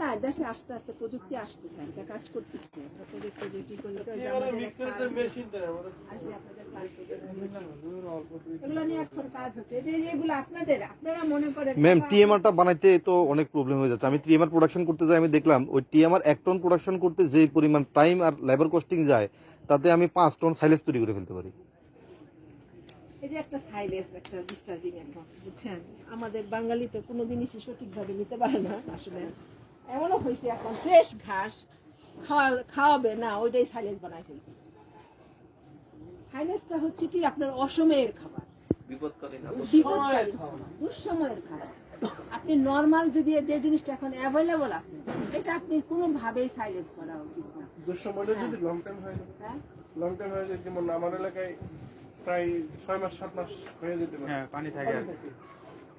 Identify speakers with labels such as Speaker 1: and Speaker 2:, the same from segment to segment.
Speaker 1: না, দেশে আস্তে আস্তে প্রযুক্তি আসতেছে, এটা কাজ করতেছে, এগুলো নিয়ে এখন কাজ হচ্ছে। যেগুলো আপনারা মনে করেন
Speaker 2: ম্যাম টিএমআরটা বানাইতে তো অনেক প্রবলেম হয়ে যাচ্ছে। আমি টিএমআর প্রোডাকশন করতে যাই, আমি দেখলাম ওই টিএমআর 1 টন প্রোডাকশন করতে যে পরিমাণ টাইম আর লেবার কস্টিং যায়, তাতে আমি 5 টন সাইলেজ তৈরি করে ফেলতে পারি।
Speaker 1: এই যে একটা সাইলেজ, একটা ডিস্টার্বিং এখন, বুঝছেন? আমাদের বাঙালি তো কোনো জিনিসই সঠিকভাবে নিতে পারে না আসলে। এমনও হয়েছে এখন ফ্রেশ ঘাস খাওয়াবে না, ওইটাই সাইলেজ বানাই ফেলবে। সাইলেজটা হচ্ছে কি আপনার অসময়ের খাবার, বিপদকালীন দুঃসময়ের খাবার। আপনি নরমাল যদি যে জিনিসটা এখন অ্যাভেলেবল আছে, এটা আপনি কোনোভাবেই সাইলেজ করা উচিত না।
Speaker 3: দুঃসময়টা যদি লং টাইম হয়, লং টাইম হয়ে যায়, যেমন আমার এলাকায় প্রায় 6 মাস 7 মাস হয়ে যেতে পারে। হ্যাঁ, পানি থাকে,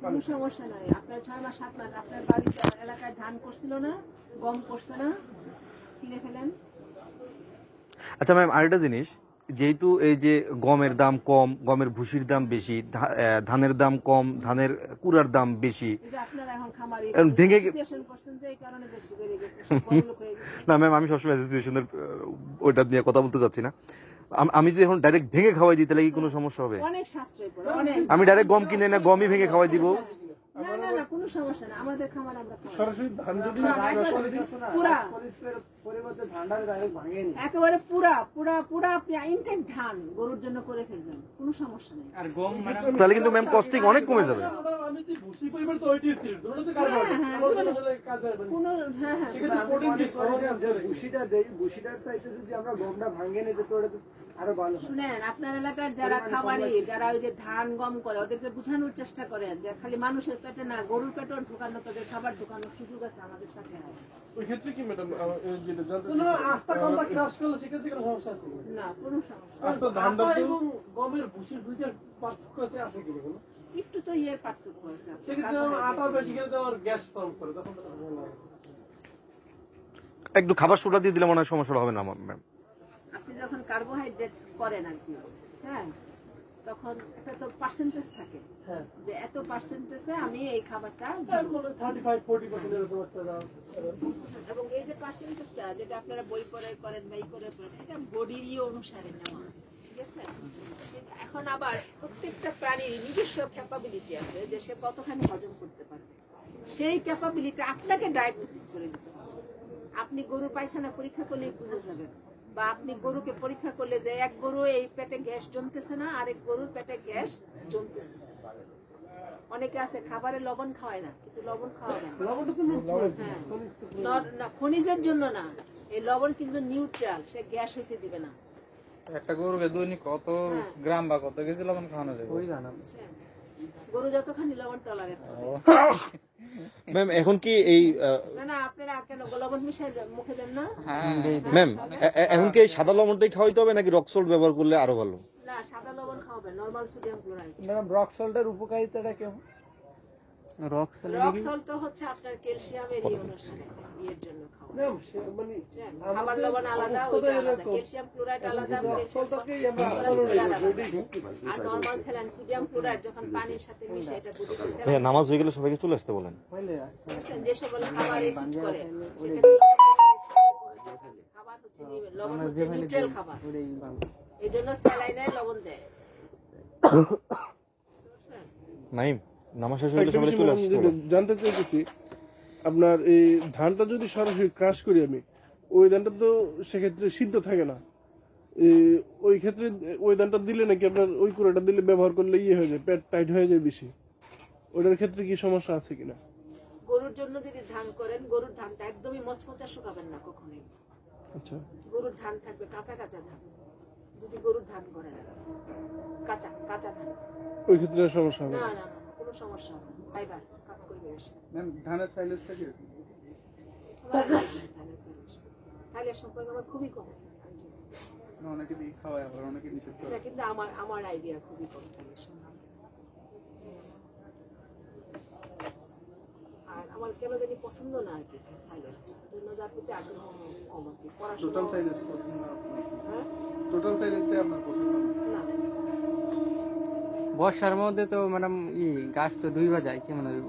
Speaker 1: কোনো সমস্যা নাই। আপনার 6 মাস 7 মাস আপনার বাড়িতে এলাকায় ধান করছিল না, গম করছে না, কিনে ফেলেন।
Speaker 2: আচ্ছা ম্যাম, আরেকটা জিনিস, যেহেতু এই যে গমের দাম কম, গমের ভুসির দাম বেশি, ধানের দাম কম, ধানের কুড়ার দাম বেশি, ভেঙে না ম্যাম, আমি সবসময় অ্যাসোসিয়েশনের ওইটা নিয়ে কথা বলতে চাচ্ছি না। আমি যে এখন ডাইরেক্ট ভেঙে খাওয়াই দিই, তাহলে কি কোনো সমস্যা হবে? আমি ডাইরেক্ট গম কিনে না গমই ভেঙে খাওয়াই দিব?
Speaker 1: না না না, কোনো সমস্যা না। আমাদের খামার আমরা
Speaker 3: সরাসরি ধান যদি
Speaker 4: পরিবর্তে ধানটাকে ডাইরেক্ট ভাঙে নি,
Speaker 1: একেবারে পুরা পুরা পুরা আপনি ইনটেক ধান গরুর জন্য করে ফেলবেন, কোনো সমস্যা নেই।
Speaker 3: আর গম
Speaker 2: তাহলে কিন্তু ম্যাম কস্টিং অনেক কমে যাবে।
Speaker 3: আমি তো ভুসি পরিবার তো ওইটি ছিল, দুটোতে কাজ হবে, কাজ হবে
Speaker 1: কোন। হ্যাঁ হ্যাঁ,
Speaker 3: সেটা স্পোর্টিং কি
Speaker 4: ভুসিটা দেই, ভুসিটার চাইতে যদি আমরা গমটা ভাঙে নিতে তো ওটা আরো ভালো।
Speaker 1: শুনেন, আপনার এলাকার যারা খামারি, যারা ওই যে ধান গম করে, ওদেরকে বোঝানোর চেষ্টা করেন যে খালি মানুষের পেটে না, গরুর পেটেও ঢুকানো, তাদের খাবার ঢুকানোর সুযোগ আছে আমাদের সাথে।
Speaker 3: ওই ক্ষেত্রে কি ম্যাডাম যেটা জানতে চাই, কোনো আস্থা কমটা ক্রাশ করলে সেক্ষেত্রে কোনো সমস্যা আছে
Speaker 1: না? কোনো সমস্যা
Speaker 3: আস্থা ধান এবং গমের ভুসির দুইটার পার্থক্য আছে কি বলুন?
Speaker 1: একটু তো পার্থক্য আছে।
Speaker 3: সেক্ষেত্রে আটা বেশি খেলে আমার গ্যাস ফর্ম করে, তখন
Speaker 2: একটু খাবার সোডা দিয়ে দিলে মনে হয় সমস্যা হবে না ম্যাম।
Speaker 1: আপনি যখন কার্বোহাইড্রেট করেন আর কি, হ্যাঁ, তখন একটা তো পার্সেন্টেজ থাকে যে এত পার্সেন্টেজে আমি এই খাবারটা
Speaker 3: 35-40% এরকম একটা দাও।
Speaker 1: এবং এই যে পার্সেন্টেজটা যেটা আপনারা বই পড়ে করেন বা করে পড়েন, এটা বডির অনুসারে নেওয়া, ঠিক আছে? এখন আবার প্রত্যেকটা প্রাণীর নিজস্ব ক্যাপাবিলিটি আছে যে সে কতখানি হজম করতে পারে, সেই ক্যাপাবিলিটি আপনাকে ডায়াগনোসিস করে দিতে হবে। আপনি গরুর পায়খানা পরীক্ষা করলেই বুঝে যাবেন, বা আপনি গরুকে পরীক্ষা করলে যে এক গরু এই পেটে গ্যাস জমতেছে না, আরেক গরুর পেটে গ্যাস জমতেছে। অনেকে আছে খাবারে লবণ খাওয়ায় না, কিন্তু লবণ খাওয়াবে না, খনিজের জন্য না, এই লবণ কিন্তু নিউট্রাল, সে গ্যাস হইতে দিবে না।
Speaker 5: একটা গরুকে দৈনিক কত গ্রাম বা কত কেজি লবণ খাওয়ানো যাবে? ওই জানা
Speaker 1: গরু যতখানি লবণ টলারেট করে।
Speaker 2: ম্যাম এখন কি এই
Speaker 1: না আপনারা কেন লবণ মিশাই মুখে দেন না?
Speaker 2: ম্যাম এখন কি সাদা লবণটাই খাওয়াইতে হবে নাকি রক সল্ট ব্যবহার করলে আরো ভালো?
Speaker 1: না, সাদা লবণ খাওয়াবে, normal sodium chloride.
Speaker 4: Ma'am rock সল্টের উপকারিতাটা কেমন?
Speaker 5: রক
Speaker 1: সল্ট তো হচ্ছে আপনার ক্যালসিয়ামের ইয়ের জন্য খাওয়া। খাবার লবণ আলাদা, ওইটা আলাদা, ক্যালসিয়াম ক্লোরাইড আলাদা, আর নরমাল স্যালাইন সোডিয়াম ক্লোরাইড যখন পানির সাথে মিশে এটা বডিতে
Speaker 2: হ্যাঁ, নামাজ হয়ে গেলে সবাইকে চলে আসতে বলেন।
Speaker 1: যে সকল খাবার এসিড করে সেখানে খাবার হচ্ছে লবণ হচ্ছে নিউট্রাল খাবার, এইজন্য স্যালাইনে লবণ দেয়।
Speaker 2: নাইম, নামাজ শেষ হয়ে গেলে সবাই চলে আসতে বলেন।
Speaker 3: জানতে চাইতেছি, আপনার এই ধানটা যদি সরাসরি ক্রাশ করি আমি, ওই ধানটা তো সেক্ষেত্রে সিদ্ধ থাকে না, ওই ক্ষেত্রে ওই ধানটা দিলে নাকি আপনার ওই কুড়াটা দিলে ব্যবহার করলে ইয়ে হয়ে যায়, পেট টাইট হয়ে যায় বেশি, ওটার ক্ষেত্রে কি সমস্যা আছে কিনা?
Speaker 1: গরুর জন্য যদি ধান করেন, গরুর ধানটা একদমই মচমচা শুকাবেন না কখনোই।
Speaker 3: আচ্ছা,
Speaker 1: গরুর ধান থাকবে কাঁচা কাঁচা ধান, যদি গরুর ধান করেন কাঁচা কাঁচা ধান,
Speaker 3: ওই ক্ষেত্রে সমস্যা হবে
Speaker 1: না? না, কোনো সমস্যা হবে না, ফাইবার কাজ করবে বেশি।
Speaker 5: ম্যাম ধানের সাইলেজটা কি?
Speaker 1: সাইলেজ সম্পর্কে আমার খুবই কম,
Speaker 5: অনেকে দিয়ে খাওয়ায়, আবার অনেকে নিষেধ করে,
Speaker 1: কিন্তু আমার আইডিয়া খুবই কম সাইলেজ সম্পর্কে। আর আমার কেন জানি পছন্দ না আর কি সাইলেজটা, জন্য যার প্রতি আগ্রহ কম আর কি।
Speaker 5: টোটাল সাইলেজ পছন্দ না? হ্যাঁ, টোটাল সাইলেজটাই আপনার পছন্দ না?
Speaker 6: বর্ষার মধ্যে তো ম্যাডাম ঘাস তো ডুইবা যায়, কেমন হইব?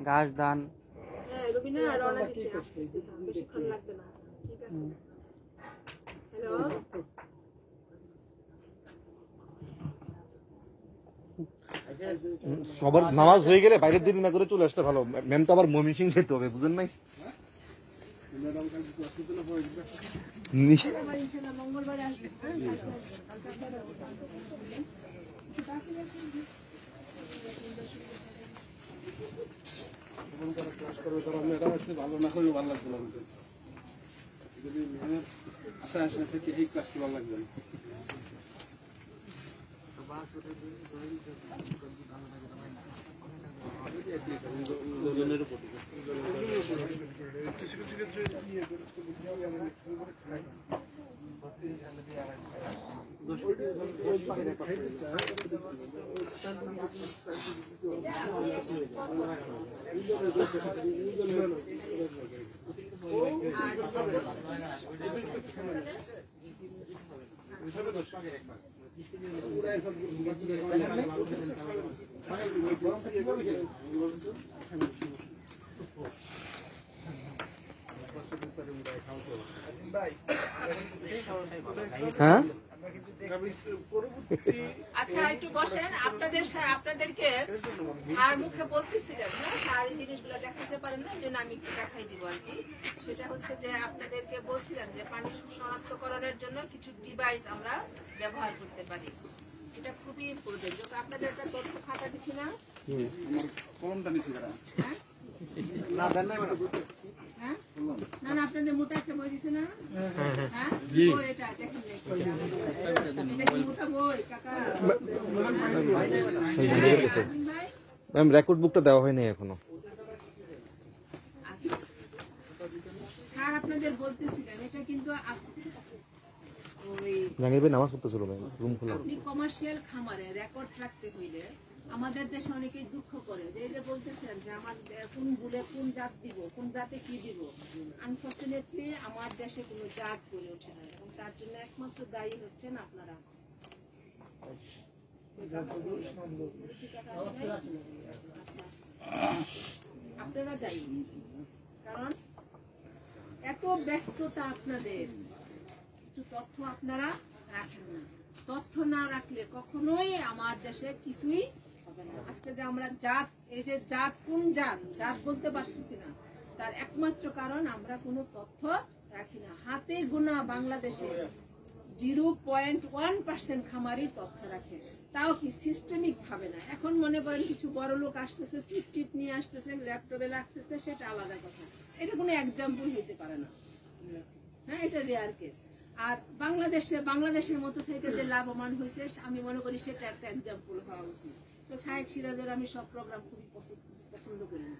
Speaker 6: ঘাস ধান
Speaker 1: রবিনা রওনা দিছে, আসতেছে, বেশিক্ষণ লাগবে না। ঠিক আছে। হ্যালো,
Speaker 2: সবার নামাজ হয়ে গেলে বাইরের দেরি না করে চলে আসলে ভালো। ম্যাম তো আবার ময়মনসিং যেতে হবে, বুঝেন নাই?
Speaker 1: আমার ইনশাআল্লাহ মঙ্গলবারে আসবে।
Speaker 3: ভালো না হলেও ভালো লাগবে না, যদি আশা আশা থেকে এই ক্লাসটি ভালো লাগবে না। কিছু কিছু ক্ষেত্রে
Speaker 2: হ্যাঁ,
Speaker 1: আচ্ছা একটু বসেন। আপনাদেরকে স্যার মুখে বলতেছিলেন না, স্যার এই জিনিসগুলো দেখাতে পারেন না, এই জন্য আমি একটু দেখাই দিব আর কি। সেটা হচ্ছে যে আপনাদেরকে বলছিলেন যে পানি শনাক্তকরণের জন্য কিছু ডিভাইস আমরা ব্যবহার করতে পারি। এটা খুবই ইম্পর্টেন্ট। যখন আপনাদের একটা তথ্য খাতা দিছি না,
Speaker 3: কলমটা নিচ্ছি
Speaker 1: হ্যাঁ? হ্যাঁ? না না, আপনাদের মোটা একটা বই দিছে না? হ্যাঁ? বই এটা দেখেন না একটু। এটা কি মোটা বই কাকা? ভাই?
Speaker 2: ম্যাম রেকর্ড বুকটা দেওয়া হয়নি এখনো।
Speaker 1: আচ্ছা। স্যার আপনাদের বলতেছিলেন এটা কিন্তু ওই
Speaker 2: জানিয়ে ভাই নামাজ পড়তেছিল ম্যাম, রুম খোলা।
Speaker 1: আপনি কমার্শিয়াল খামারে রেকর্ড রাখতে হইলে আমাদের দেশে অনেকেই দুঃখ করে যে এই যে বলতেছেন যে আমার কোন ভুলে কোন জাত দিব, কোন জাতে কি দিব। আনফরচুনেটলি আমার দেশে কোনো জাত বলে ওঠে না, এবং তার জন্য একমাত্র দায়ী হচ্ছেন আপনারা। আপনারা দায়ী, কারণ এত ব্যস্ততা আপনাদের, একটু তথ্য আপনারা রাখেন না। তথ্য না রাখলে কখনোই আমার দেশে কিছুই হবে না। আজকে যে আমরা জাত, এই যে জাত, কোন জাত জাত বলতে পারতেছি না, তার একমাত্র কারণ আমরা কোনো তথ্য রাখি না। হাতে গোনা বাংলাদেশে 0.1% খামারি তথ্য রাখে, তাও কি সিস্টেমিক ভাবে না। এখন মনে করেন কিছু বড় লোক আসতেছে, চিপ টিপ নিয়ে আসতেছে, ল্যাপটপে লাগতেছে, সেটা আলাদা কথা। এটা কোনো এক্সাম্পল হইতে পারে না। হ্যাঁ, এটা রেয়ার কেস। আর বাংলাদেশের মতো থেকে যে লাভবান হয়েছে, আমি মনে করি সেটা একটা এক্সাম্পল হওয়া উচিত। তো শাহেক সিরাজের আমি সব প্রোগ্রাম খুবই পছন্দ করি না,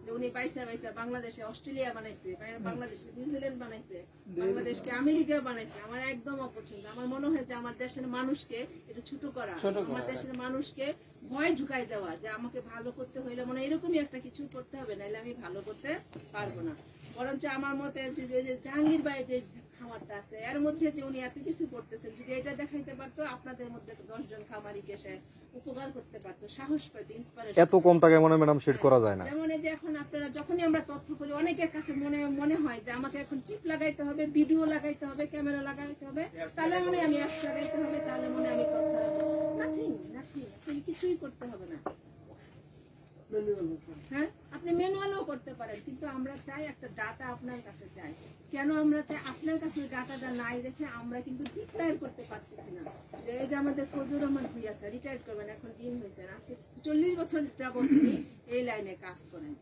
Speaker 1: যে উনি পয়সা বাংলাদেশে অস্ট্রেলিয়া বানাইছে, বাংলাদেশে নিউজিল্যান্ড বানাইছে, বাংলাদেশকে আমেরিকা বানাইছে। আমার একদম অপছন্দ। আমার মনে হয় যে আমার দেশের মানুষকে একটু ছোট করা, আমার দেশের মানুষকে ভয় ঢুকাই দেওয়া, যে আমাকে ভালো করতে হইলে মনে এরকমই একটা কিছু করতে হবে, নাহলে আমি ভালো করতে পারবো না। বরঞ্চ আমার মতে যে জাহাঙ্গীর ভাই যে খামারটা আছে, এর মধ্যে যে উনি এত কিছু করতেছেন, যদি এটা দেখাইতে পারতো, আপনাদের মধ্যে 10 জন খামারিকে সে উপকার করতে পারতো, সাহস পাইতো, ইন্সপিরেশন।
Speaker 2: এত কম টাকায় মনে ম্যাডাম সেট করা যায় না।
Speaker 1: যেমন এই যে এখন আপনারা যখনই আমরা তথ্য করি, অনেকের কাছে মনে হয় যে আমাকে এখন চিপ লাগাইতে হবে, ভিডিও লাগাইতে হবে, ক্যামেরা লাগাইতে হবে, তাহলে মনে আমি অ্যাপস লাগাইতে হবে, তাহলে মনে আমি তথ্য রাখবো। নাথিং, আপনি কিছুই করতে হবে না। হ্যাঁ, আপনি ম্যানুয়ালও করতে পারেন, কিন্তু আমরা চাই একটা ডাটা আপনার কাছে চাই। কেন আমরা চাই? আপনার কাছে ওই ডাটাটা নাই দেখে আমরা কিন্তু ডিক্লেয়ার করতে পারতেছি না। যে এই যে আমাদের ফজলুর রহমান ভুইয়া স্যার রিটায়ার করবেন, এখন দিন হয়েছে, আজকে 40 বছর যাবত তিনি এই লাইনে কাজ করেন।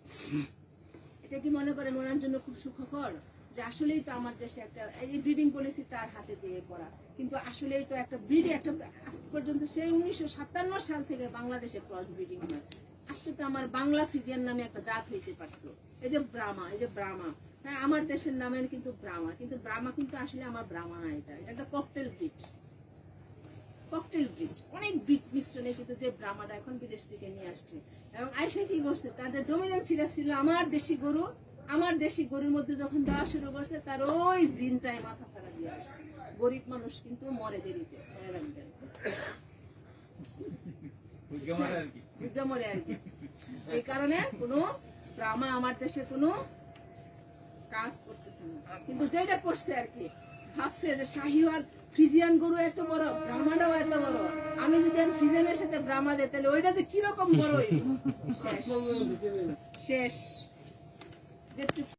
Speaker 1: এটা কি মনে করেন ওনার জন্য খুব সুখকর? যে আসলেই তো আমার দেশে একটা এই ব্রিডিং পলিসি তার হাতে দিয়ে করা, কিন্তু আসলেই তো একটা ব্রিড, একটা আজ পর্যন্ত সেই 1957 সাল থেকে বাংলাদেশে ক্রস ব্রিডিং হয়। আজকে তো আমার বাংলা ফিজিয়ান নামে একটা জাত হইতে পারতো। এই যে ব্রাহ্মা, হ্যাঁ আমার দেশের নামের কিন্তু ব্রাহ্মা, কিন্তু ব্রাহ্মা কিন্তু আসলে আমার ব্রাহ্মা না, এটা একটা ককটেল ব্রিড। অনেক ব্রিড মিশ্রণে কিন্তু যে ব্রাহ্মাটা এখন বিদেশ থেকে নিয়ে আসছে, এবং আয়সা কি করছে, তার যে ডমিনেন্সিটা ছিল আমার দেশি গরুর মধ্যে যখন দেওয়া শুরু করছে, তার ওই জিনটাই মাথা ছাড়া দিয়ে আসছে। গরিব মানুষ কিন্তু মরে দেরিতে, মরে আর কি। এই কারণে কোনো ব্রাহ্মা আমার দেশে কোনো কাজ করতেছে না, কিন্তু যেটা করছে আর কি ভাবছে যে শাহিওয়াল ফ্রিজিয়ান গরু এত বড়, ব্রাহ্মাটাও এত বড়, আমি যদি আর ফ্রিজিয়ানের সাথে ব্রাহ্মা দিই তাহলে ওইটা যে কিরকম বড় হইব। শেষ শেষ যেটুকু